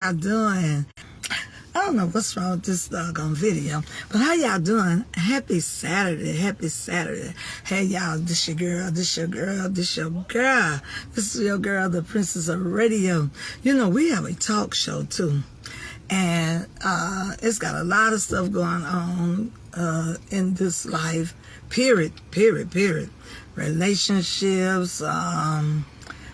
Y'all doing? I don't know what's wrong with this doggone video, but how y'all doing? Happy Saturday, happy Saturday. Hey y'all, this your girl, this your girl, this your girl. This is your girl, the Princess of Radio. You know, we have a talk show too. And it's got a lot of stuff going on in this life, period. Relationships,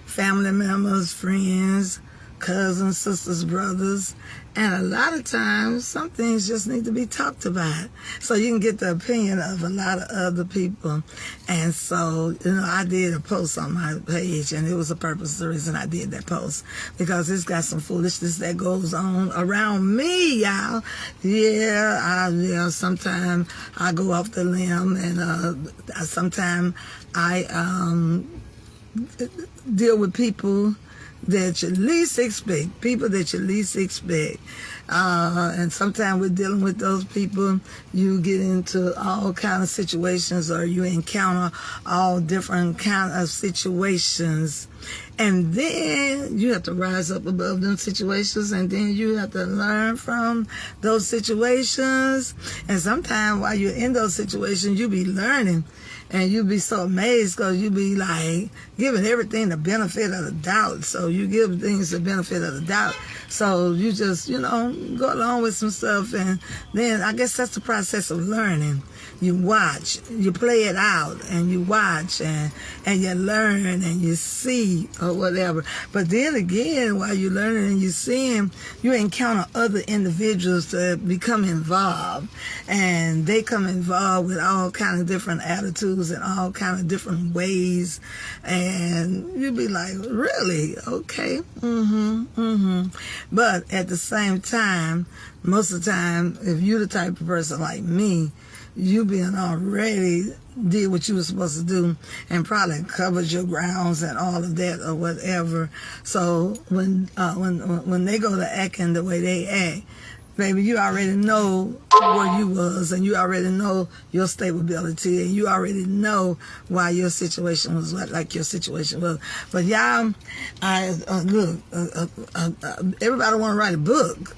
family members, friends, cousins, sisters, brothers, and a lot of times some things just need to be talked about so you can get the opinion of a lot of other people. And so, you know, I did a post on my page, and it was a purpose, the reason I did that post, because it's got some foolishness that goes on around me, y'all. Yeah, sometimes I go off the limb, and sometimes I deal with people that you least expect, and sometimes we're dealing with those people. You get into all kind of situations, or you encounter all different kind of situations, and then you have to rise up above them situations, and then you have to learn from those situations. And sometimes while you're in those situations, you be learning. And you be so amazed because you be like giving everything the benefit of the doubt. So you give things the benefit of the doubt. So you just, you know, go along with some stuff. And then I guess that's the process of learning. You watch, you play it out, and you watch, and you learn, and you see, or whatever. But then again, while you're learning and you're seeing, you encounter other individuals that become involved. And they come involved with all kind of different attitudes and all kind of different ways. And you be like, really? Okay. But at the same time, most of the time, if you're the type of person like me, you being already did what you were supposed to do and probably covered your grounds and all of that or whatever. So when they go to acting the way they act, baby, you already know where you was, and you already know your stability, and you already know why your situation was like your situation was. But y'all, look, everybody want to write a book,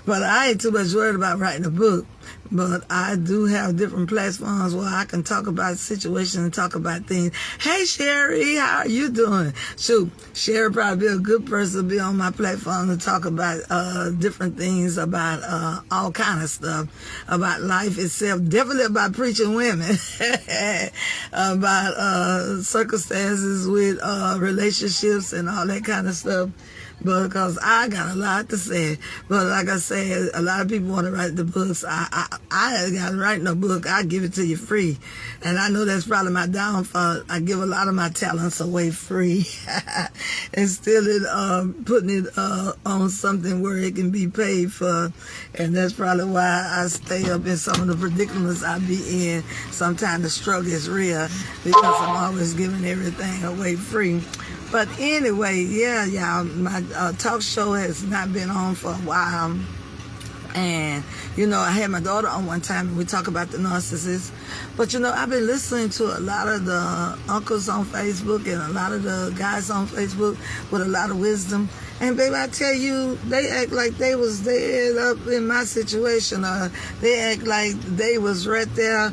but I ain't too much worried about writing a book. But I do have different platforms where I can talk about situations and talk about things. Hey, Sherry, how are you doing? Shoot, Sherry probably be a good person to be on my platform to talk about different things, about all kind of stuff, about life itself, definitely about preaching women, about circumstances with relationships and all that kind of stuff. Because I got a lot to say. But like I said, a lot of people want to write the books. I ain't got to write no book. I give it to you free. And I know that's probably my downfall. I give a lot of my talents away free. Instead of putting it on something where it can be paid for. And that's probably why I stay up in some of the predicaments I be in. Sometimes the struggle is real because I'm always giving everything away free. But anyway, yeah, y'all, my talk show has not been on for a while. And, you know, I had my daughter on one time, and we talk about the narcissist. But, you know, I've been listening to a lot of the uncles on Facebook and a lot of the guys on Facebook with a lot of wisdom. And, baby, I tell you, they act like they was there up in my situation. They act like they was right there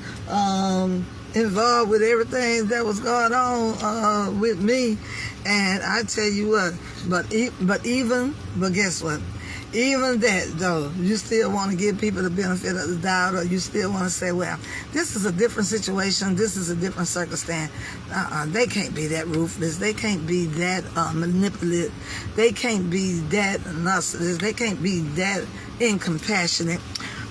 involved with everything that was going on with me. And I tell you what, but guess what? Even that, though, you still want to give people the benefit of the doubt, or you still want to say, well, this is a different situation, this is a different circumstance. They can't be that ruthless. They can't be that manipulative. They can't be that narcissist. They can't be that incompassionate.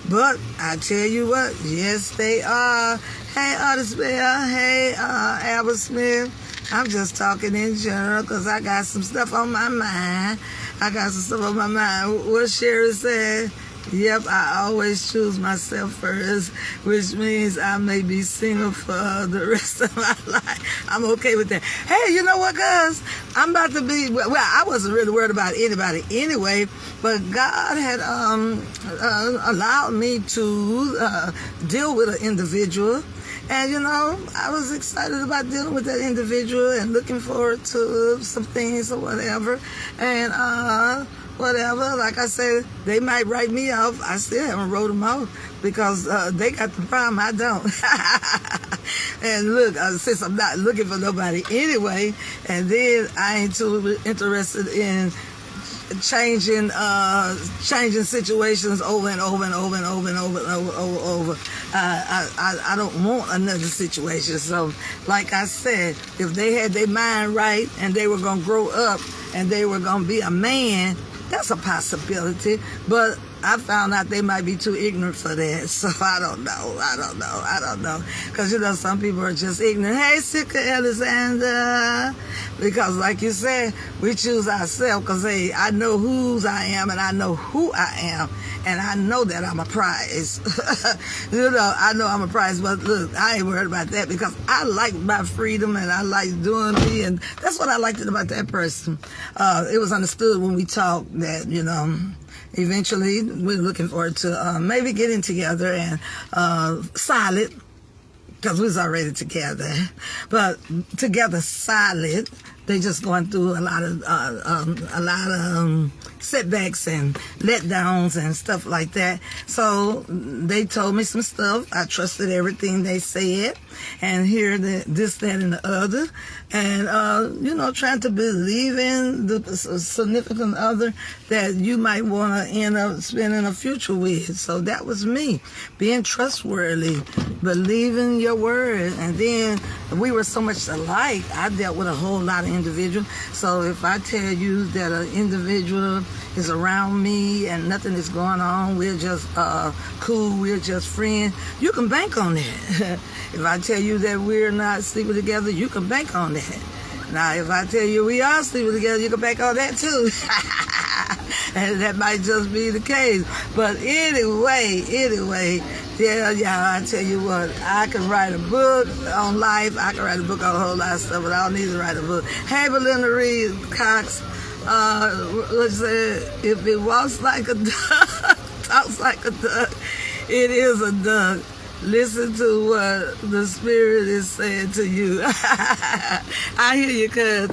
But I tell you what, yes, they are. Hey, Artist Bell. Hey, Albert Smith. I'm just talking in general because I got some stuff on my mind. What Sherry said, yep, I always choose myself first, which means I may be single for the rest of my life. I'm okay with that. Hey, you know what, guys? I'm about to be, well, I wasn't really worried about anybody anyway, but God had allowed me to deal with an individual. And, you know, I was excited about dealing with that individual and looking forward to some things or whatever. And whatever. Like I said, they might write me off. I still haven't wrote them off because they got the problem. I don't. And look, since I'm not looking for nobody anyway, and then I ain't too interested in changing situations over and over and over and over and over and over. I don't want another situation. So, like I said, if they had their mind right and they were gonna grow up and they were gonna be a man, that's a possibility. But I found out they might be too ignorant for that. So I don't know. Because, you know, some people are just ignorant. Hey, Sister Alexander. Because, like you said, we choose ourselves. Because, hey, I know whose I am and I know who I am. And I know that I'm a prize. You know, I know I'm a prize. But, look, I ain't worried about that because I like my freedom and I like doing me. And that's what I liked about that person. It was understood when we talked that, you know, eventually, we're looking forward to maybe getting together and solid, because we was already together, but together solid. They just going through a lot of setbacks and letdowns and stuff like that. So they told me some stuff. I trusted everything they said, and hear this, that, and the other, and you know, trying to believe in the significant other that you might want to end up spending a future with. So that was me, being trustworthy, believing your word, and then we were so much alike. I dealt with a whole lot of individuals. So if I tell you that an individual is around me and nothing is going on, we're just cool, we're just friends, you can bank on that. If I tell you that we're not sleeping together, you can bank on that. Now, if I tell you we are sleeping together, you can bank on that too. And that might just be the case. But anyway, yeah, I tell you what, I can write a book on life. I can write a book on a whole lot of stuff, but I don't need to write a book. Hey, Belinda Reed Cox, let's say, if it walks like a duck, talks like a duck, it is a duck. Listen to what the Spirit is saying to you. I hear you, cuz.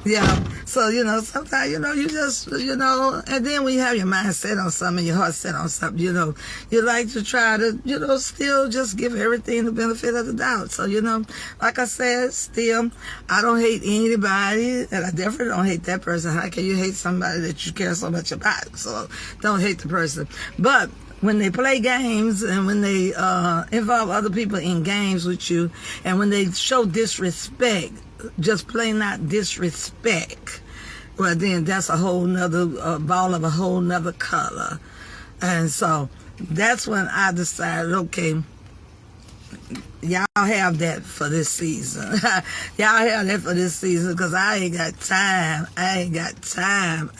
Yeah. So, you know, sometimes, you know, you just, you know, and then when you have your mind set on something, your heart set on something, you know, you like to try to, you know, still just give everything the benefit of the doubt. So, you know, like I said, still, I don't hate anybody, and I definitely don't hate that person. How can you hate somebody that you care so much about? So, don't hate the person. But when they play games and when they involve other people in games with you, and when they show disrespect, just plain not disrespect, well, then that's a whole nother ball of a whole nother color. And so that's when I decided, okay, y'all have that for this season. Y'all have that for this season, because I ain't got time.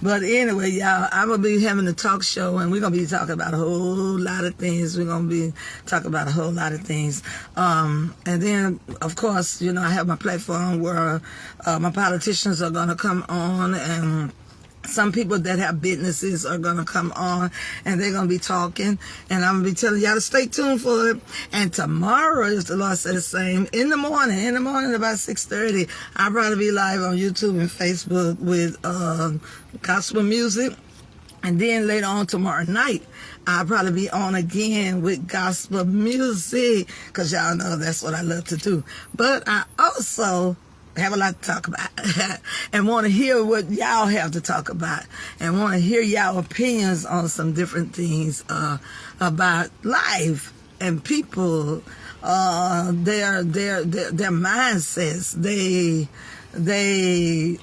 But anyway, y'all, I'm going to be having a talk show, and we're going to be talking about a whole lot of things. And then, of course, you know, I have my platform where my politicians are going to come on, and some people that have businesses are going to come on, and they're going to be talking, and I'm going to be telling y'all to stay tuned for it. And tomorrow, if the Lord said the same, in the morning about 6:30, I'll probably be live on YouTube and Facebook with gospel music. And then later on tomorrow night, I'll probably be on again with gospel music, because y'all know that's what I love to do. But I also have a lot to talk about and want to hear what y'all have to talk about, and want to hear y'all opinions on some different things about life and people, their mindsets, they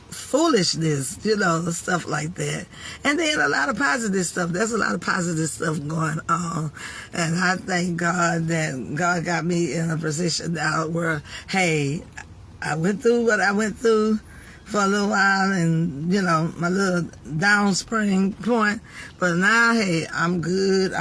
foolishness, you know, stuff like that. And then a lot of positive stuff. There's a lot of positive stuff going on. And I thank God that God got me in a position now where, hey, I went through what I went through for a little while, and, you know, my little downspring point. But now, hey, I'm good.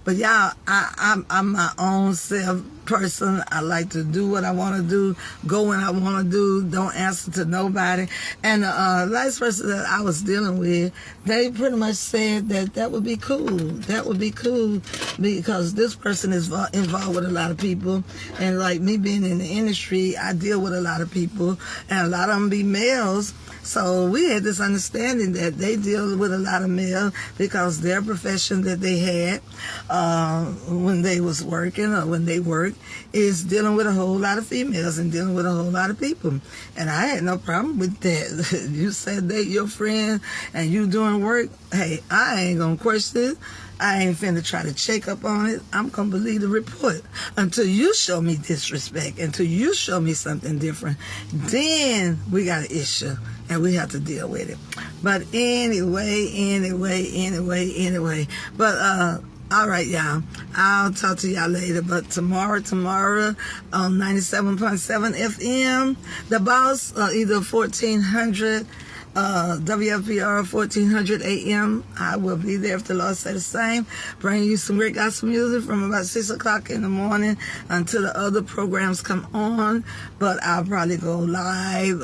But y'all, I'm my own self person. I like to do what I want to do, go when I want to do, don't answer to nobody. And the last person that I was dealing with, they pretty much said that would be cool. That would be cool, because this person is involved with a lot of people. And like me being in the industry, I deal with a lot of people, and a lot lot of them be males. So we had this understanding that they deal with a lot of males because their profession that they had when they was working or when they worked is dealing with a whole lot of females and dealing with a whole lot of people. And I had no problem with that. You said that your friend and you doing work, hey, I ain't gonna question it. I ain't finna try to check up on it. I'm gonna believe the report until you show me disrespect, until you show me something different. Then we got an issue and we have to deal with it. But anyway. But all right, y'all. I'll talk to y'all later. But tomorrow on 97.7 FM, the boss, either 1400. WFPR 1400 AM. I will be there if the Lord said the same. Bring you some great gospel music from about 6 o'clock in the morning until the other programs come on. But I'll probably go live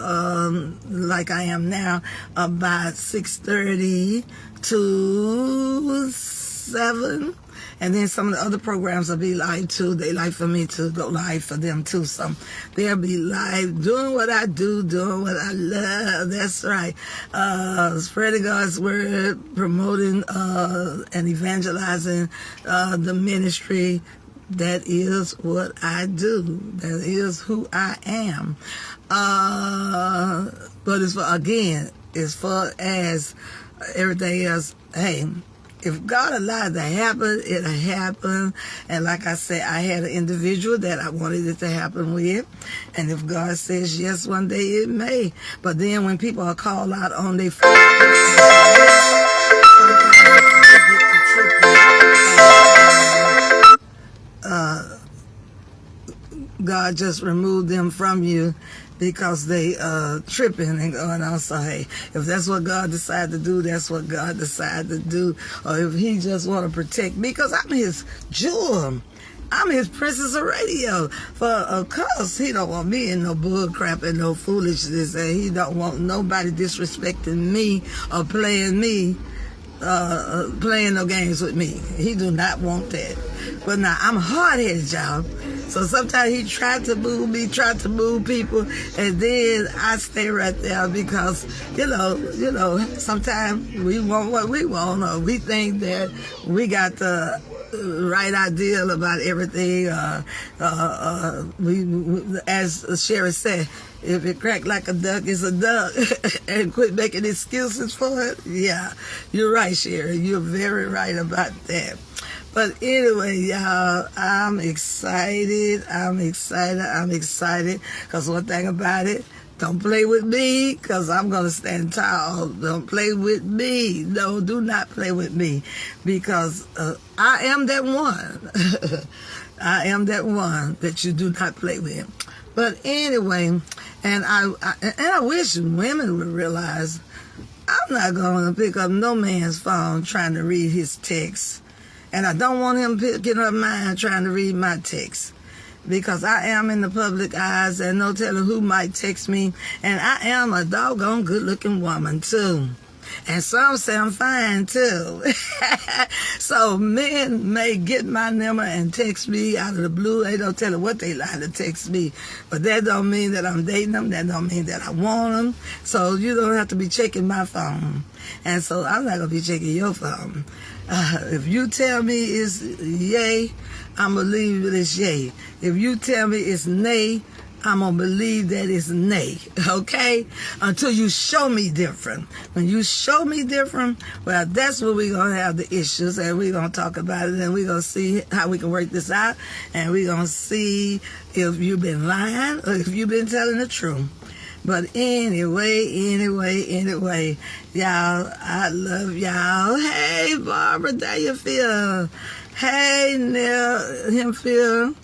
like I am now about 6:30 to 7. And then some of the other programs will be live too. They like for me to go live for them too. So they'll be live doing what I do, doing what I love. That's right. Spreading God's word, promoting and evangelizing the ministry. That is what I do. That is who I am. But as far as everything else, hey, if God allowed it to happen, it'll happen. And like I said, I had an individual that I wanted it to happen with. And if God says yes, one day it may. But then when people are called out on their phone, God just removed them from you because they tripping and going on. So hey, if that's what God decided to do, that's what God decided to do. Or if he just want to protect me, because I'm his jewel. I'm his princess of radio. Of course, he don't want me in no bull crap and no foolishness. And he don't want nobody disrespecting me or playing no games with me. He do not want that. But now, I'm hard-headed, y'all. So sometimes he tried to move people, and then I stay right there because, you know, sometimes we want what we want, or we think that we got the right idea about everything. We as Sherry said, if it crack like a duck, it's a duck. And quit making excuses for it. Yeah, you're right, Sherry. You're very right about that. But anyway, y'all, I'm excited. Because one thing about it, don't play with me, because I'm going to stand tall. Don't play with me. No, do not play with me. Because I am that one. I am that one that you do not play with. But anyway, and I wish women would realize I'm not going to pick up no man's phone trying to read his text. And I don't want him picking up mine trying to read my text. Because I am in the public eyes and no telling who might text me. And I am a doggone good-looking woman, too. And some say I'm fine, too. So men may get my number and text me out of the blue. They don't tell them what they like to text me. But that don't mean that I'm dating them. That don't mean that I want them. So you don't have to be checking my phone. And so I'm not going to be checking your phone. If you tell me it's yay, I'm going to believe that it's yay. If you tell me it's nay, I'm going to believe that it's nay, okay? Until you show me different. When you show me different, well, that's where we're going to have the issues, and we're going to talk about it, and we're going to see how we can work this out, and we're going to see if you've been lying or if you've been telling the truth. But anyway, y'all, I love y'all. Hey, Barbara, there you feel. Hey, Neil, Phil.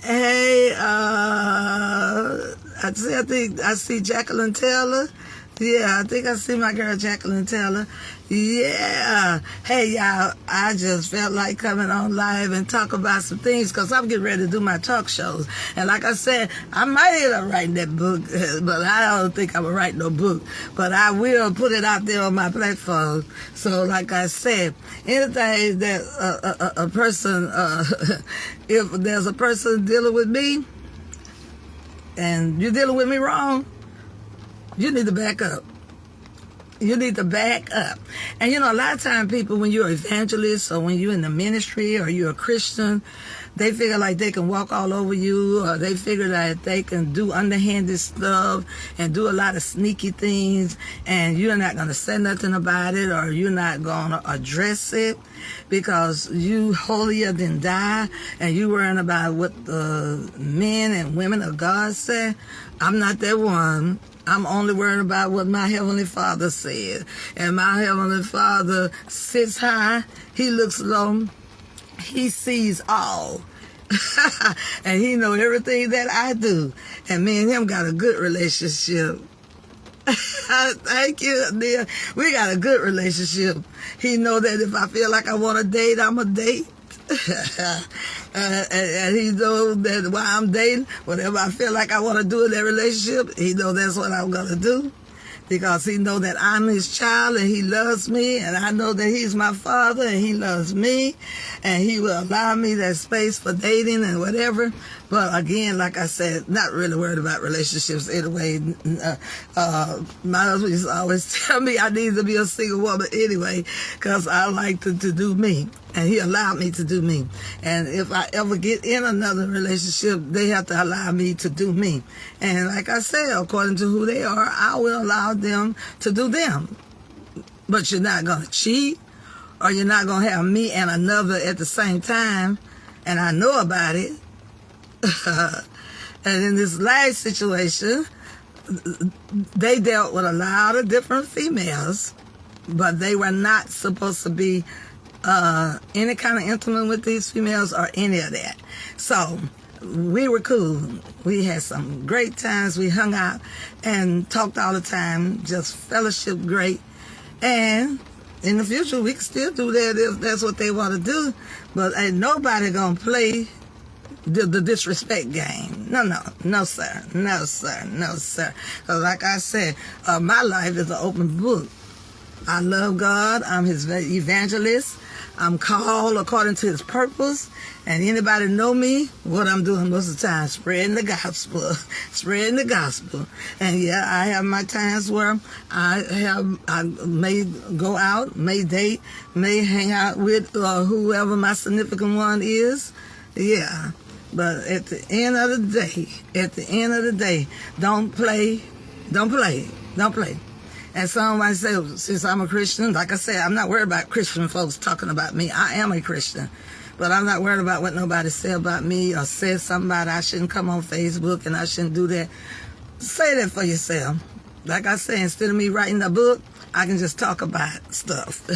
Hey, I think I see Jacqueline Taylor. Yeah, I think I see my girl Jacqueline Taylor. Yeah. Hey, y'all, I just felt like coming on live and talk about some things because I'm getting ready to do my talk shows. And like I said, I might end up writing that book, but I don't think I will write no book. But I will put it out there on my platform. So like I said, anything that a person, if there's a person dealing with me and you're dealing with me wrong, You need to back up. You need to back up. And you know, a lot of times people, when you're an evangelist or when you're in the ministry or you're a Christian, they figure like they can walk all over you, or they figure that they can do underhanded stuff and do a lot of sneaky things, and you're not going to say nothing about it, or you're not going to address it because you holier than thou, and you worrying about what the men and women of God say. I'm not that one. I'm only worried about what my Heavenly Father said. And my Heavenly Father sits high, He looks low, He sees all. And He knows everything that I do. And me and Him got a good relationship. Thank you, dear. We got a good relationship. He know that if I feel like I want to date, I'm a date. And He knows that while I'm dating, whatever I feel like I want to do in that relationship, He knows that's what I'm going to do. Because He knows that I'm His child and He loves me, and I know that He's my Father and He loves me, and He will allow me that space for dating and whatever. But again, like I said, not really worried about relationships anyway. My husband used to always tell me I need to be a single woman anyway, because I like to do me. And He allowed me to do me. And if I ever get in another relationship, they have to allow me to do me. And like I said, according to who they are, I will allow them to do them. But you're not going to cheat, or you're not going to have me and another at the same time, and I know about it. And in this last situation, they dealt with a lot of different females, but they were not supposed to be any kind of intimate with these females or any of that. So we were cool. We had some great times. We hung out and talked all the time, just fellowship great. And in the future, we can still do that if that's what they want to do. But ain't nobody going to play the disrespect game. No, sir. Because like I said, my life is an open book. I love God. I'm His evangelist. I'm called according to His purpose. And anybody know me, what I'm doing most of the time, spreading the gospel. Spreading the gospel. And yeah, I have my times where I may go out, may date, may hang out with whoever my significant one is. Yeah. But at the end of the day, don't play. And some might say, since I'm a Christian, like I said, I'm not worried about Christian folks talking about me. I am a Christian. But I'm not worried about what nobody said about me or said something about I shouldn't come on Facebook and I shouldn't do that. Say that for yourself. Like I said, instead of me writing a book, I can just talk about stuff.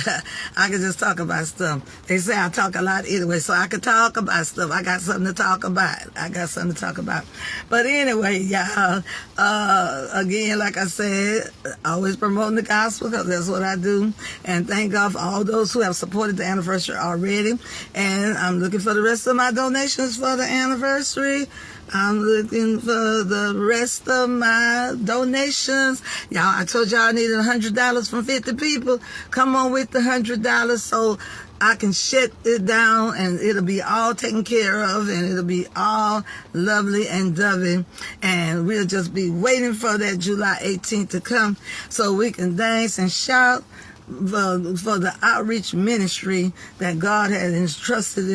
I can just talk about stuff. They say I talk a lot anyway, so I can talk about stuff. I got something to talk about. But anyway, y'all, again, like I said, always promoting the gospel because that's what I do. And thank God for all those who have supported the anniversary already. And I'm looking for the rest of my donations for the anniversary. I'm looking for the rest of my donations. Y'all, I told y'all I needed $100 from 50 people. Come on with the $100 so I can shut it down and it'll be all taken care of and it'll be all lovely and dovey. And we'll just be waiting for that July 18th to come so we can dance and shout for the outreach ministry that God has entrusted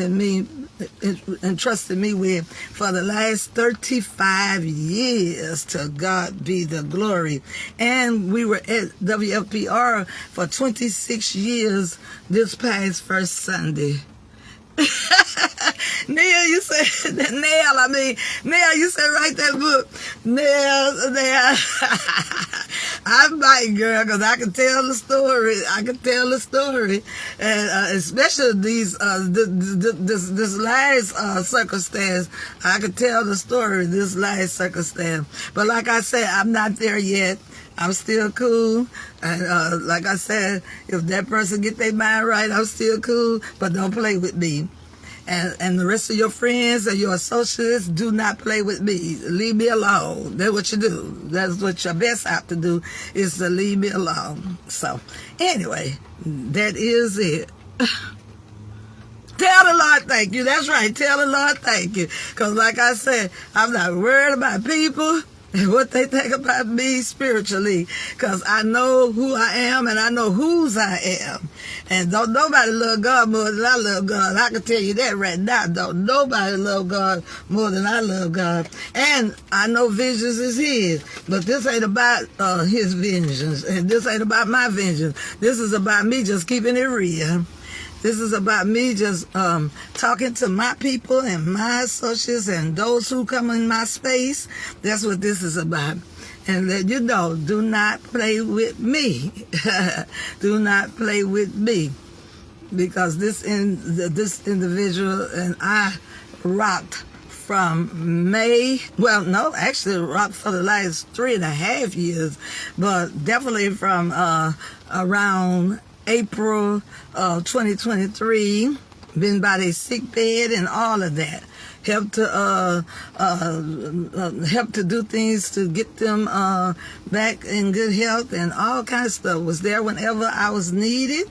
me with for the last 35 years. To God be the glory. And we were at WFPR for 26 years this past first Sunday. Neil, you said that. Neil, you said write that book. Neil. I might, girl, because I can tell the story. And especially this last circumstance, I could tell the story, this last circumstance. But like I said, I'm not there yet. I'm still cool. And like I said, if that person get their mind right, I'm still cool. But don't play with me. And the rest of your friends and your associates, do not play with me. Leave me alone. That's what you do. That's what your best have to do, is to leave me alone. So, anyway, that is it. Tell the Lord thank you. That's right. Tell the Lord thank you. Because like I said, I'm not worried about people. what they think about me spiritually, because I know who I am and I know whose I am. And don't nobody love God more than I love God. I can tell you that right now. Don't nobody love God more than I love God. And I know vengeance is His, but this ain't about His vengeance, and this ain't about my vengeance. This is about me just keeping it real. This is about me just talking to my people and my associates and those who come in my space. That's what this is about. And let you know, do not play with me. Do not play with me. Because this individual and I rocked from May, well, no, actually rocked for the last 3.5 years, but definitely from around April 2023, been by their sick bed and all of that. Help to do things to get them back in good health and all kinds of stuff. Was there whenever I was needed.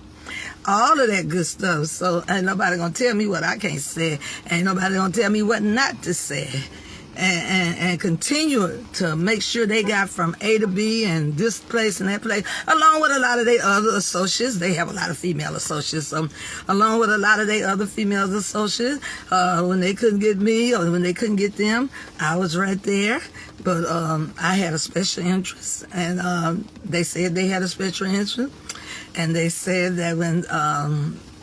All of that good stuff. So ain't nobody gonna tell me what I can't say. Ain't nobody gonna tell me what not to say. And continue to make sure they got from A to B and this place and that place, along with a lot of their other associates. They have a lot of female associates, along with a lot of their other female associates. When they couldn't get me or when they couldn't get them, I was right there. But I had a special interest, and they said they had a special interest, and they said that when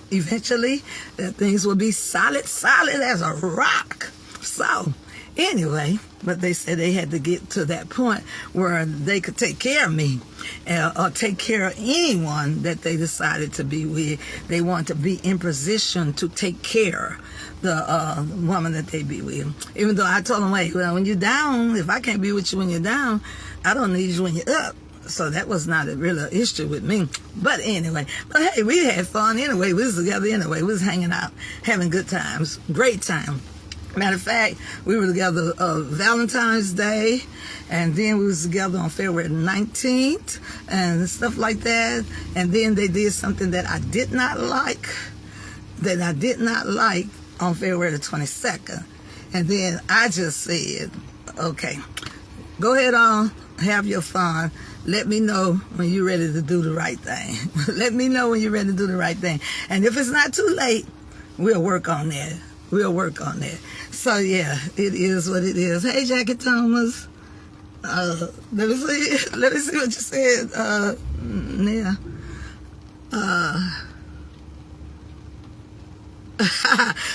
eventually that things would be solid as a rock. So anyway, but they said they had to get to that point where they could take care of me or take care of anyone that they decided to be with. They want to be in position to take care of the woman that they be with. Even though I told them, wait, well, when you're down, if I can't be with you when you're down, I don't need you when you're up. So that was not a real issue with me. But anyway, but hey, we had fun anyway. We was together anyway. We was hanging out, having good times, great time. Matter of fact, we were together Valentine's Day, and then we was together on February 19th and stuff like that. And then they did something that I did not like, on February the 22nd. And then I just said, okay, go ahead on, have your fun. Let me know when you're ready to do the right thing. Let me know when you're ready to do the right thing. And if it's not too late, we'll work on that. We'll work on that. So yeah, it is what it is. Hey, Jackie Thomas. Let me see what you said. Yeah.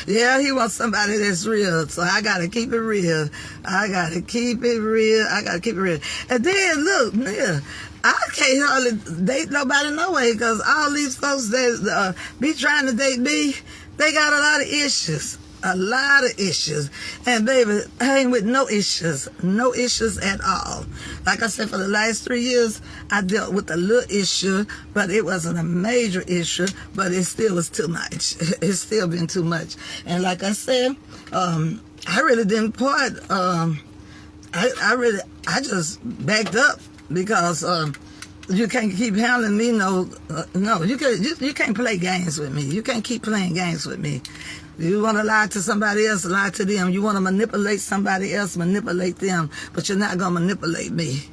Yeah, he wants somebody that's real. So I gotta keep it real. And then look, yeah, I can't hardly date nobody no way, because all these folks that be trying to date me, they got a lot of issues. And baby, I ain't with no issues at all. Like I said, for the last 3 years, I dealt with a little issue, but it wasn't a major issue, but it still was too much. It's still been too much. And like I said, I really didn't part. I just backed up, because you can't keep handling me. No, you can't play games with me. You can't keep playing games with me. You want to lie to somebody else, lie to them. You want to manipulate somebody else, manipulate them. But you're not going to manipulate me.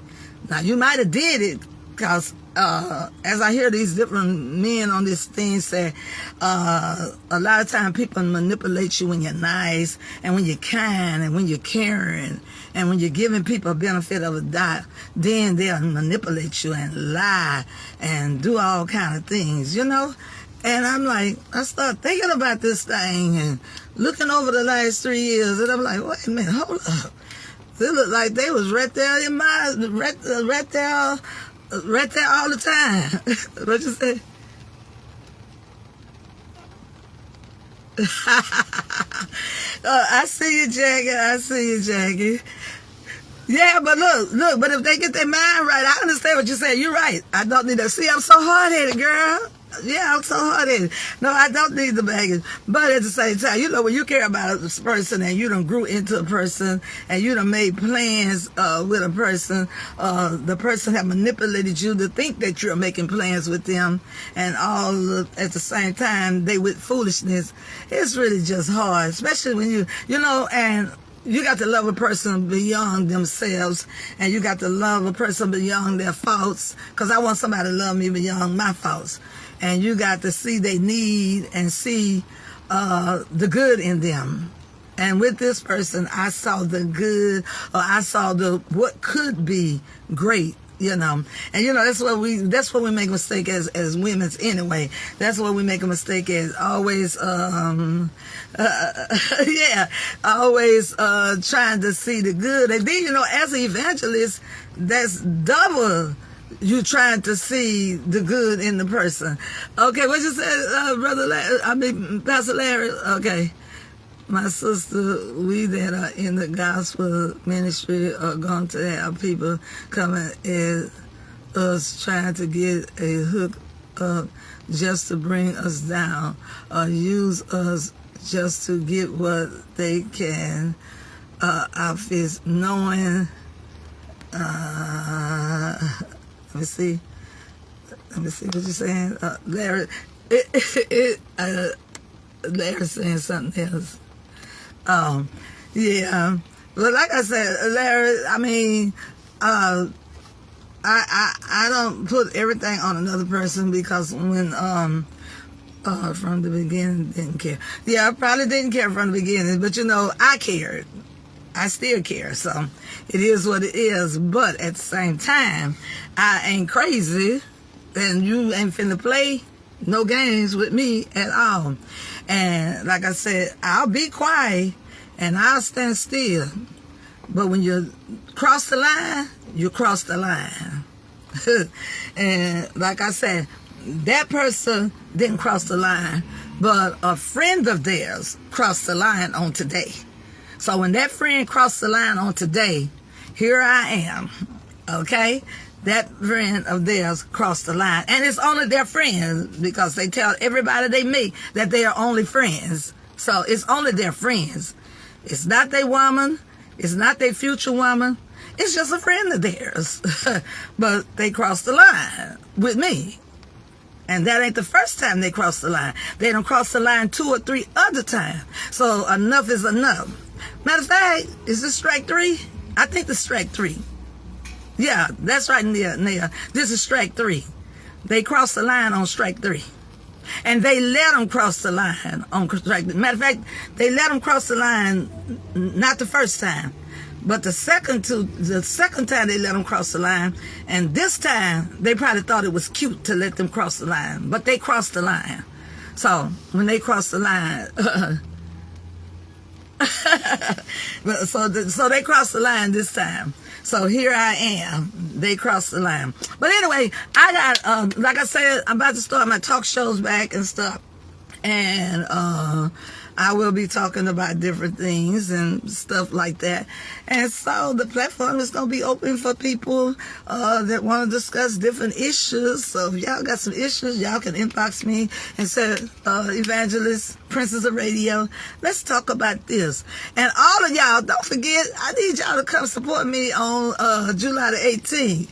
Now, you might have did it, because as I hear these different men on this thing say, a lot of time people manipulate you when you're nice, and when you're kind, and when you're caring, and when you're giving people a benefit of a doubt, then they'll manipulate you and lie and do all kind of things, you know? And I'm like, I start thinking about this thing and looking over the last 3 years, and I'm like, wait a minute, hold up. It looked like they was right there in my, right there all the time. What you say? I see you, Jackie. Yeah, but look, but if they get their mind right, I understand what you're saying. You're right. I don't need to. See, I'm so hard-headed, girl. Yeah, I'm so hard-headed. No, I don't need the baggage. But at the same time, you know, when you care about a person and you done grew into a person and you done made plans with a person, the person have manipulated you to think that you're making plans with them, and all at the same time, they with foolishness. It's really just hard, especially when you know, and you got to love a person beyond themselves, and you got to love a person beyond their faults, because I want somebody to love me beyond my faults. And you got to see their need and see the good in them. And with this person, I saw the good, or I saw the what could be great, you know. And you know, that's what we make a mistake as women anyway. That's what we make a mistake as always always trying to see the good. And then, you know, as an evangelist, that's double you trying to see the good in the person. Okay, what you said, Brother Larry, Pastor Larry? Okay. My sister, we that are in the gospel ministry are going to have people coming at us trying to get a hook up just to bring us down, or use us just to get what they can out of us, knowing, let me see what you're saying, Larry. Larry's saying something else. Yeah, but like I said, Larry, I mean, I don't put everything on another person, because when from the beginning didn't care. Yeah, I probably didn't care from the beginning, but you know, I cared. I still care, so it is what it is. But at the same time, I ain't crazy, and you ain't finna play no games with me at all. And like I said, I'll be quiet and I'll stand still. But when you cross the line, you cross the line. And like I said, that person didn't cross the line, but a friend of theirs crossed the line on today. So when that friend crossed the line on today, here I am, okay? That friend of theirs crossed the line. And it's only their friends, because they tell everybody they meet that they are only friends. So it's only their friends. It's not their woman. It's not their future woman. It's just a friend of theirs. But they crossed the line with me. And that ain't the first time they crossed the line. They done crossed the line 2 or 3 other times. So enough is enough. Matter of fact, is this strike 3? I think it's strike 3. Yeah, that's right, Nia. This is strike 3. They crossed the line on strike 3. And they let them cross the line on strike 3. Matter of fact, they let them cross the line not the first time, but the second time they let them cross the line. And this time, they probably thought it was cute to let them cross the line. But they crossed the line. So, when they crossed the line... so they crossed the line this time. So here I am. They crossed the line. But anyway, I got, like I said, I'm about to start my talk shows back and stuff. And I will be talking about different things and stuff like that. And so the platform is going to be open for people that want to discuss different issues. So if y'all got some issues, y'all can inbox me and say, Evangelist, Princess of Radio, let's talk about this. And all of y'all, don't forget, I need y'all to come support me on July the 18th.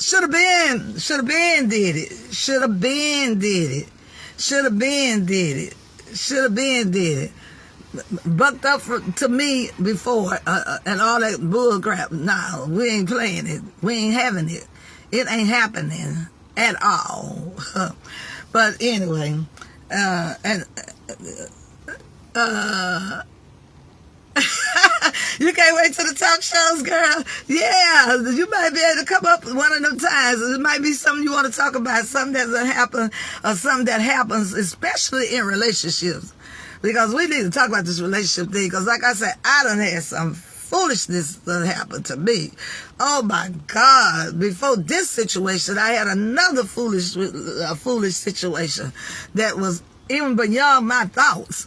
Should have been did it. Bucked up to me before, and all that bull crap. No, we ain't playing it. We ain't having it. It ain't happening at all. But anyway, you can't wait till the talk shows, girl. Yeah, you might be able to come up one of them times. It might be something you want to talk about, something that doesn't happen, or something that happens, especially in relationships. Because we need to talk about this relationship thing. Because like I said, I done had some foolishness that happened to me. Oh my God. Before this situation, I had another foolish situation that was even beyond my thoughts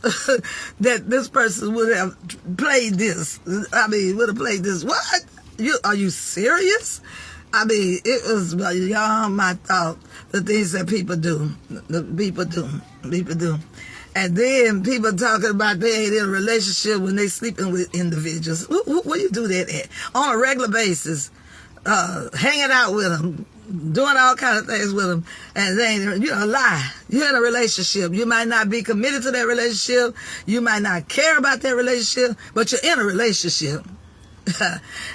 that this person would have played this. I mean, would have played this. What? Are you serious? I mean, it was beyond my thought, the things that people do. People do. And then people talking about they ain't in a relationship when they sleeping with individuals. Where you do that at? On a regular basis. Hanging out with them. doing all kind of things with them, and then lie. You're in a relationship. You might not be committed to that relationship. You might not care about that relationship, but you're in a relationship.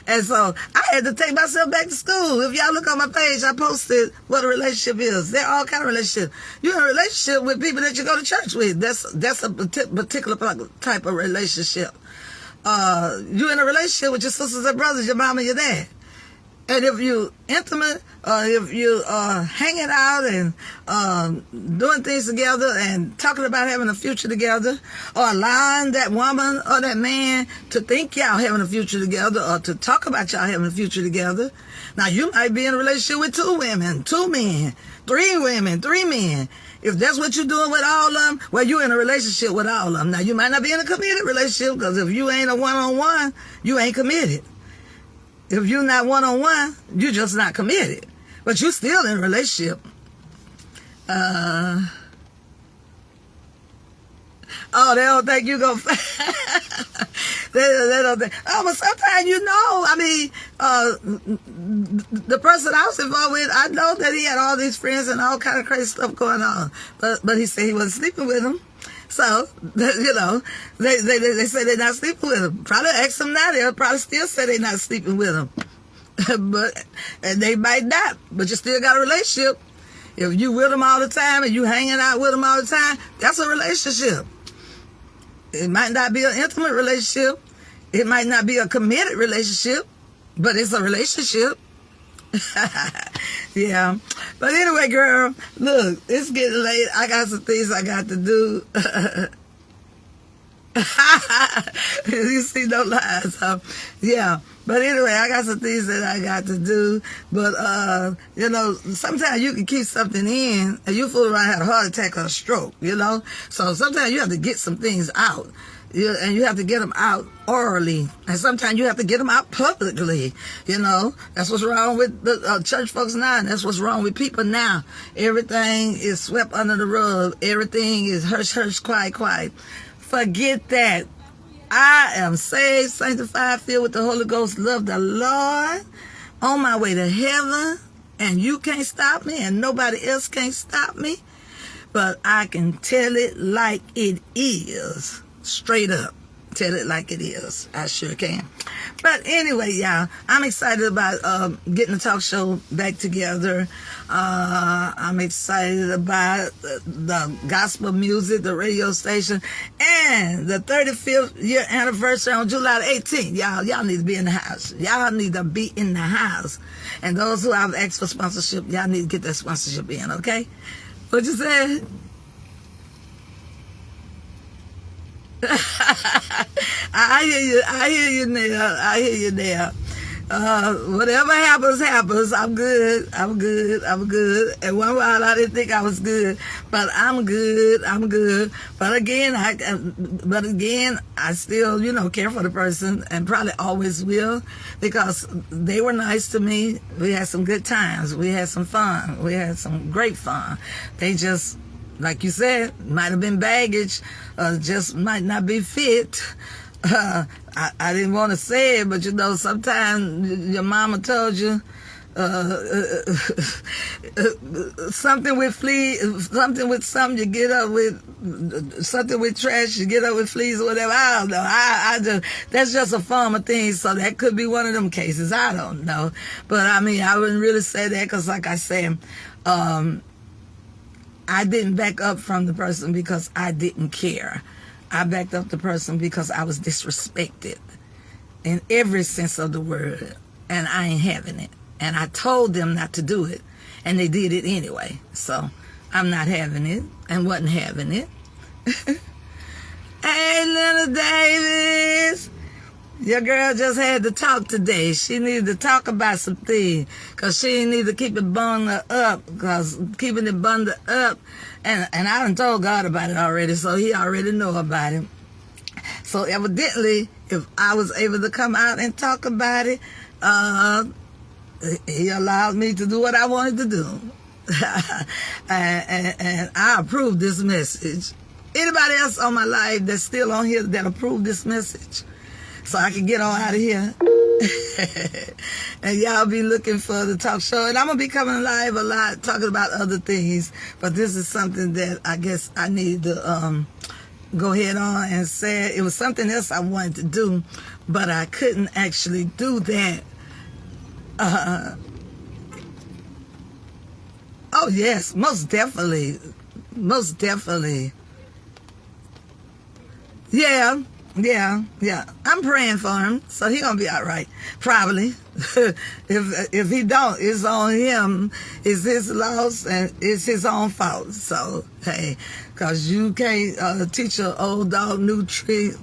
And so I had to take myself back to school. If y'all look on my page, I posted what a relationship is. They're all kind of relationships. You're in a relationship with people that you go to church with. That's a particular type of relationship. You're in a relationship with your sisters and brothers, your mom and your dad. And if you intimate, or if you hanging out and doing things together and talking about having a future together, or allowing that woman or that man to think y'all having a future together, or to talk about y'all having a future together. Now you might be in a relationship with 2 women, 2 men, 3 women, 3 men. If that's what you're doing with all of them, well, you're in a relationship with all of them. Now you might not be in a committed relationship, because if you ain't a one-on-one, you ain't committed. If you're not one-on-one, you're just not committed. But you're still in a relationship. Oh, they don't think you go. they don't think. Oh, but sometimes the person I was involved with, I know that he had all these friends and all kind of crazy stuff going on. But he said he wasn't sleeping with them. So, they say they're not sleeping with him. Probably ask them now, they'll probably still say they're not sleeping with him. And they might not, but you still got a relationship. If you with them all the time and you hanging out with them all the time, that's a relationship. It might not be an intimate relationship. It might not be a committed relationship, but it's a relationship. Yeah. But anyway, girl, look, it's getting late. I got some things I got to do. You see, no lies, huh? Yeah. But anyway, I got some things that I got to do. But, sometimes you can keep something in and you fool around and have a heart attack or a stroke, So sometimes you have to get some things out. And you have to get them out orally. And sometimes you have to get them out publicly. That's what's wrong with the church folks now. And that's what's wrong with people now. Everything is swept under the rug. Everything is hush, hush, quiet, quiet. Forget that. I am saved, sanctified, filled with the Holy Ghost, love the Lord, on my way to heaven. And you can't stop me, and nobody else can't stop me. But I can tell it like it is. Straight up. Tell it like it is. I sure can. But anyway, y'all, I'm excited about getting the talk show back together. I'm excited about the gospel music, the radio station, and the 35th year anniversary on July the 18th. Y'all need to be in the house. Y'all need to be in the house. And those who have asked for sponsorship, y'all need to get that sponsorship in, okay? What you said? I hear you now. Whatever happens. I'm good. And one while I didn't think I was good, but I'm good. But again, I still, care for the person, and probably always will, because they were nice to me. We had some good times. We had some fun. We had some great fun. They just, like you said, might have been baggage, just might not be fit. I didn't want to say it, but sometimes your mama told you something with fleas, something with something you get up with, something with trash you get up with fleas or whatever. I don't know. That's just a form of things, so that could be one of them cases. I don't know. But I wouldn't really say that, because like I said, I didn't back up from the person because I didn't care. I backed up the person because I was disrespected in every sense of the word, and I ain't having it. And I told them not to do it, and they did it anyway. So I'm not having it, and wasn't having it. Hey, little Davis. Your girl just had to talk today. She needed to talk about some things, because she didn't need to keep it bundled up, because keeping it bundled up, and I done told God about it already, so he already know about it. So evidently, if I was able to come out and talk about it, he allowed me to do what I wanted to do. and I approve this message. Anybody else on my life that's still on here that approve this message? so I can get on out of here. And y'all be looking for the talk show. And I'm going to be coming live a lot talking about other things. But this is something that I guess I need to go ahead on and say. It was something else I wanted to do, but I couldn't actually do that. Oh, yes, most definitely. Most definitely. Yeah. I'm praying for him, so he gonna be all right. Probably. if he don't, it's on him. It's his loss and it's his own fault. So hey, cause you can't teach an old dog new trick.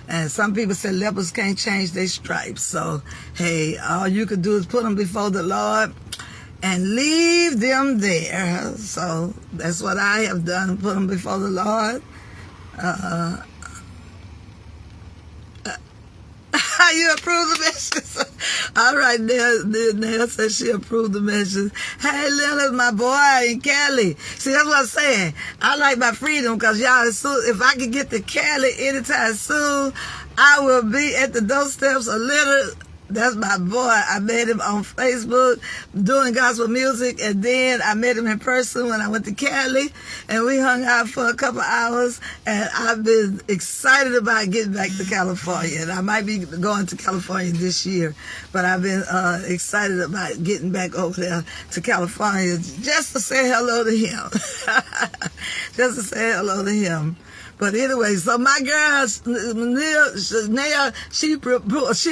And some people say lepers can't change their stripes. So hey, all you could do is put them before the Lord and leave them there. So that's what I have done. Put them before the Lord. You approve the message? All right, Nell said she approved the message. Hey, Leonard, my boy in Cali. See, that's what I'm saying. I like my freedom because y'all, if I can get to Cali anytime soon, I will be at the doorsteps of Leonard. That's my boy. I met him on Facebook doing gospel music, and then I met him in person when I went to Cali, and we hung out for a couple hours, and I've been excited about getting back to California, and I might be going to California this year, but I've been excited about getting back over there to California just to say hello to him. Just to say hello to him. But anyway, so my girl, Nell, she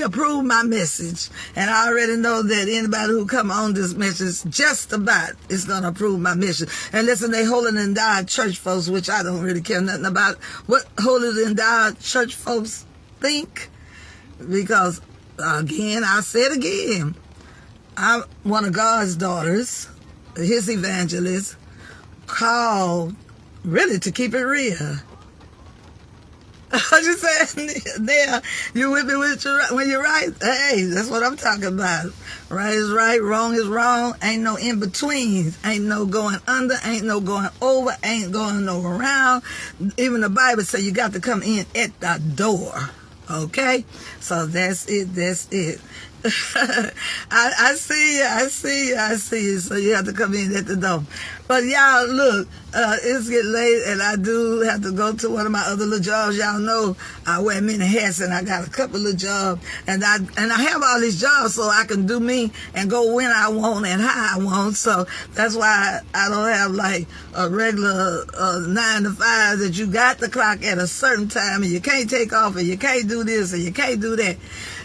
approved my message. And I already know that anybody who come on this message just about is going to approve my message. And listen, they holy and endowed church folks, which I don't really care nothing about what holy and endowed church folks think. Because, again, I said again, I'm one of God's daughters, his evangelist, called really to keep it real. I just said, there, you with me when you're right? Hey, that's what I'm talking about. Right is right, wrong is wrong. Ain't no in-betweens. Ain't no going under, ain't no going over, ain't going no around. Even the Bible says you got to come in at the door. Okay? So that's it. I see you. So you have to come in at the door. But y'all, look, it's getting late, and I do have to go to one of my other little jobs. Y'all know I wear many hats, and I got a couple of jobs, and I have all these jobs so I can do me and go when I want and how I want. So that's why I don't have like a regular 9 to 5 that you got the clock at a certain time, and you can't take off, and you can't do this, and you can't do that.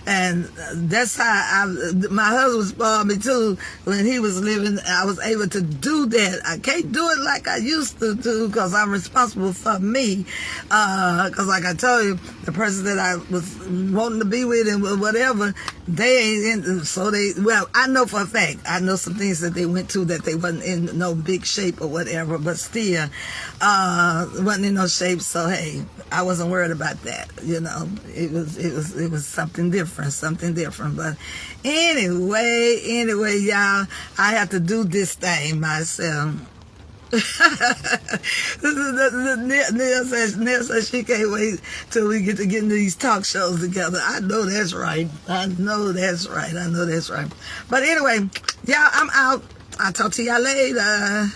And that's how my husband spoiled me too. When he was living, I was able to do that. I can't do it like I used to do because I'm responsible for me. Because like I told you, the person that I was wanting to be with and whatever, they ain't in, so well, I know for a fact, I know some things that they went to that they wasn't in no big shape or whatever, but still, wasn't in no shape. So hey, I wasn't worried about that. You know, it was something different. But anyway, y'all, I have to do this thing myself. Neil says she can't wait till we get to getting these talk shows together. I know that's right. But anyway, y'all, I'm out. I'll talk to y'all later.